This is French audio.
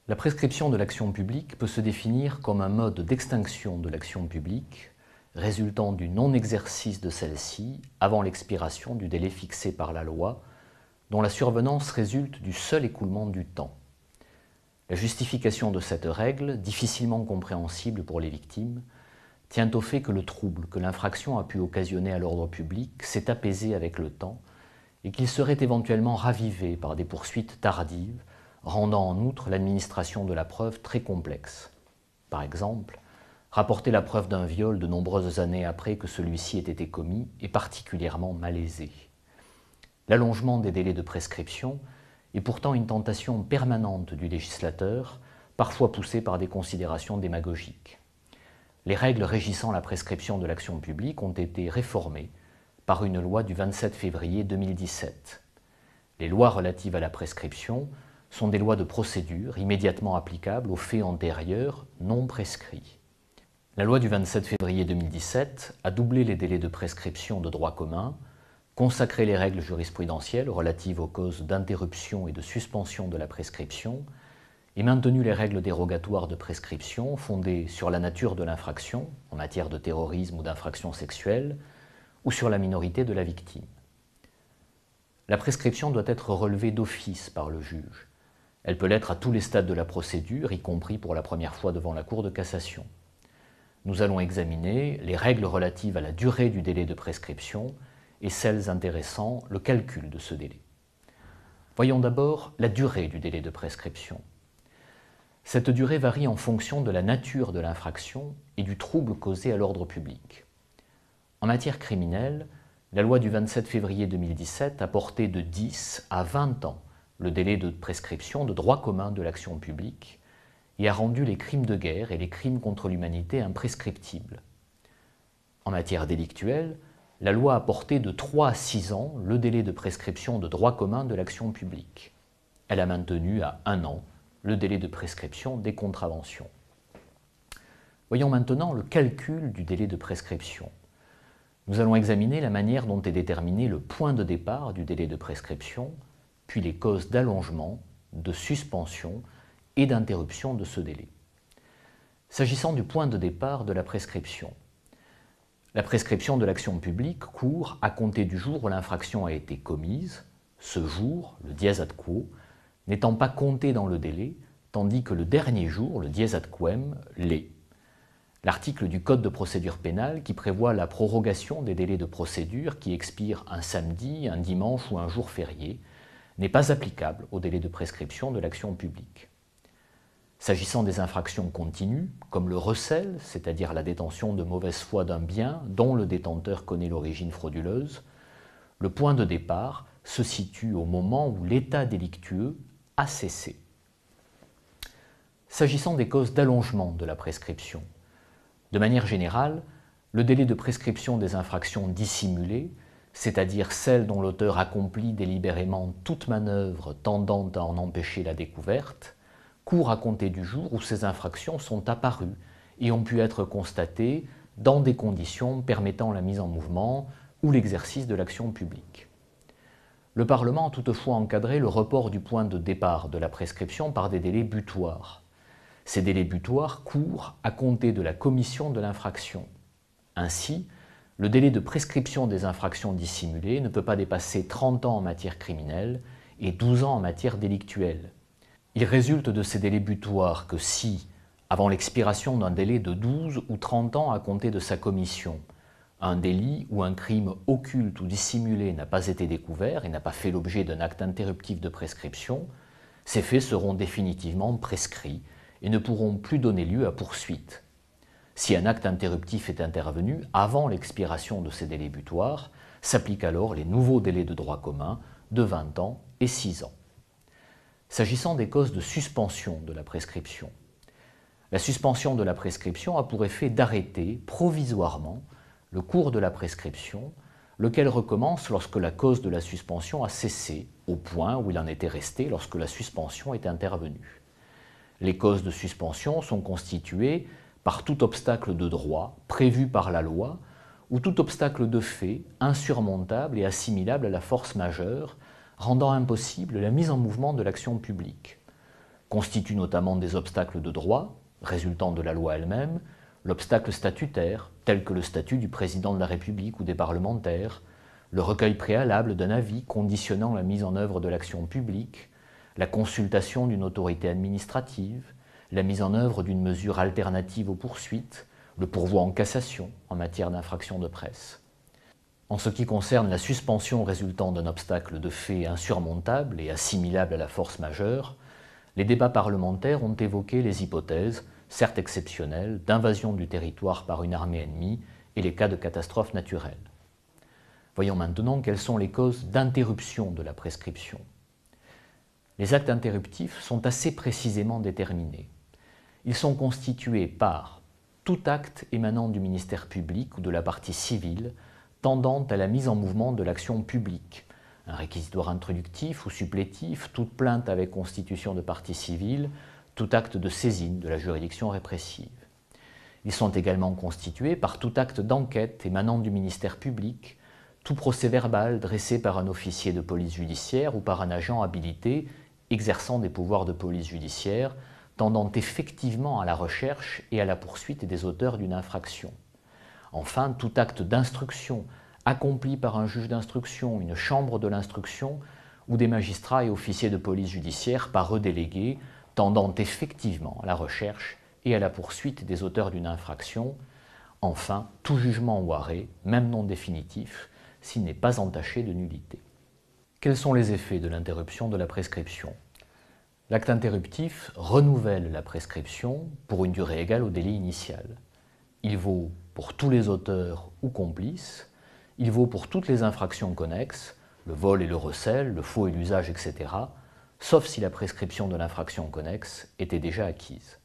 La prescription de l'action publique peut se définir comme un mode d'extinction de l'action publique résultant du non-exercice de celle-ci avant l'expiration du délai fixé par la loi, dont la survenance résulte du seul écoulement du temps. La justification de cette règle, difficilement compréhensible pour les victimes, tient au fait que le trouble que l'infraction a pu occasionner à l'ordre public s'est apaisé avec le temps et qu'il serait éventuellement ravivé par des poursuites tardives, rendant en outre l'administration de la preuve très complexe. Par exemple, rapporter la preuve d'un viol de nombreuses années après que celui-ci ait été commis est particulièrement malaisé. L'allongement des délais de prescription est pourtant une tentation permanente du législateur, parfois poussée par des considérations démagogiques. Les règles régissant la prescription de l'action publique ont été réformées par une loi du 27 février 2017. Les lois relatives à la prescription sont des lois de procédure immédiatement applicables aux faits antérieurs non prescrits. La loi du 27 février 2017 a doublé les délais de prescription de droit commun, consacré les règles jurisprudentielles relatives aux causes d'interruption et de suspension de la prescription et maintenu les règles dérogatoires de prescription fondées sur la nature de l'infraction, en matière de terrorisme ou d'infraction sexuelle, ou sur la minorité de la victime. La prescription doit être relevée d'office par le juge. Elle peut l'être à tous les stades de la procédure, y compris pour la première fois devant la Cour de cassation. Nous allons examiner les règles relatives à la durée du délai de prescription et celles intéressant le calcul de ce délai. Voyons d'abord la durée du délai de prescription. Cette durée varie en fonction de la nature de l'infraction et du trouble causé à l'ordre public. En matière criminelle, la loi du 27 février 2017 a porté de 10 à 20 ans le délai de prescription de droit commun de l'action publique et a rendu les crimes de guerre et les crimes contre l'humanité imprescriptibles. En matière délictuelle, la loi a porté de 3 à 6 ans le délai de prescription de droit commun de l'action publique. Elle a maintenu à 1 an le délai de prescription des contraventions. Voyons maintenant le calcul du délai de prescription. Nous allons examiner la manière dont est déterminé le point de départ du délai de prescription, puis les causes d'allongement, de suspension et d'interruption de ce délai. S'agissant du point de départ de la prescription, la prescription de l'action publique court à compter du jour où l'infraction a été commise, ce jour, le dies ad quo, n'étant pas compté dans le délai, tandis que le dernier jour, le dies ad quem, l'est. L'article du Code de procédure pénale qui prévoit la prorogation des délais de procédure qui expirent un samedi, un dimanche ou un jour férié n'est pas applicable au délai de prescription de l'action publique. S'agissant des infractions continues, comme le recel, c'est-à-dire la détention de mauvaise foi d'un bien dont le détenteur connaît l'origine frauduleuse, le point de départ se situe au moment où l'état délictueux a cessé. S'agissant des causes d'allongement de la prescription, de manière générale, le délai de prescription des infractions dissimulées, c'est-à-dire celles dont l'auteur accomplit délibérément toute manœuvre tendant à en empêcher la découverte, court à compter du jour où ces infractions sont apparues et ont pu être constatées dans des conditions permettant la mise en mouvement ou l'exercice de l'action publique. Le Parlement a toutefois encadré le report du point de départ de la prescription par des délais butoirs. Ces délais butoirs courent à compter de la commission de l'infraction. Ainsi, le délai de prescription des infractions dissimulées ne peut pas dépasser 30 ans en matière criminelle et 12 ans en matière délictuelle. Il résulte de ces délais butoirs que si, avant l'expiration d'un délai de 12 ou 30 ans à compter de sa commission, un délit ou un crime occulte ou dissimulé n'a pas été découvert et n'a pas fait l'objet d'un acte interruptif de prescription, ces faits seront définitivement prescrits et ne pourront plus donner lieu à poursuite. Si un acte interruptif est intervenu avant l'expiration de ces délais butoirs, s'appliquent alors les nouveaux délais de droit commun de 20 ans et 6 ans. S'agissant des causes de suspension de la prescription, la suspension de la prescription a pour effet d'arrêter provisoirement le cours de la prescription, lequel recommence lorsque la cause de la suspension a cessé, au point où il en était resté lorsque la suspension est intervenue. Les causes de suspension sont constituées par tout obstacle de droit prévu par la loi ou tout obstacle de fait insurmontable et assimilable à la force majeure, rendant impossible la mise en mouvement de l'action publique. constituent notamment des obstacles de droit, résultant de la loi elle-même, l'obstacle statutaire, tel que le statut du président de la République ou des parlementaires, le recueil préalable d'un avis conditionnant la mise en œuvre de l'action publique, la consultation d'une autorité administrative, la mise en œuvre d'une mesure alternative aux poursuites, le pourvoi en cassation en matière d'infraction de presse. En ce qui concerne la suspension résultant d'un obstacle de fait insurmontable et assimilable à la force majeure, les débats parlementaires ont évoqué les hypothèses, certes exceptionnelles, d'invasion du territoire par une armée ennemie et les cas de catastrophes naturelles. Voyons maintenant quelles sont les causes d'interruption de la prescription. Les actes interruptifs sont assez précisément déterminés. Ils sont constitués par tout acte émanant du ministère public ou de la partie civile tendant à la mise en mouvement de l'action publique, un réquisitoire introductif ou supplétif, toute plainte avec constitution de partie civile, tout acte de saisine de la juridiction répressive. Ils sont également constitués par tout acte d'enquête émanant du ministère public, tout procès-verbal dressé par un officier de police judiciaire ou par un agent habilité exerçant des pouvoirs de police judiciaire, tendant effectivement à la recherche et à la poursuite des auteurs d'une infraction. Enfin, tout acte d'instruction accompli par un juge d'instruction, une chambre de l'instruction ou des magistrats et officiers de police judiciaire par eux délégués, tendant effectivement à la recherche et à la poursuite des auteurs d'une infraction. Enfin, tout jugement ou arrêt, même non définitif, s'il n'est pas entaché de nullité. Quels sont les effets de l'interruption de la prescription? L'acte interruptif renouvelle la prescription pour une durée égale au délai initial. Il vaut pour tous les auteurs ou complices, il vaut pour toutes les infractions connexes, le vol et le recel, le faux et l'usage, etc., sauf si la prescription de l'infraction connexe était déjà acquise.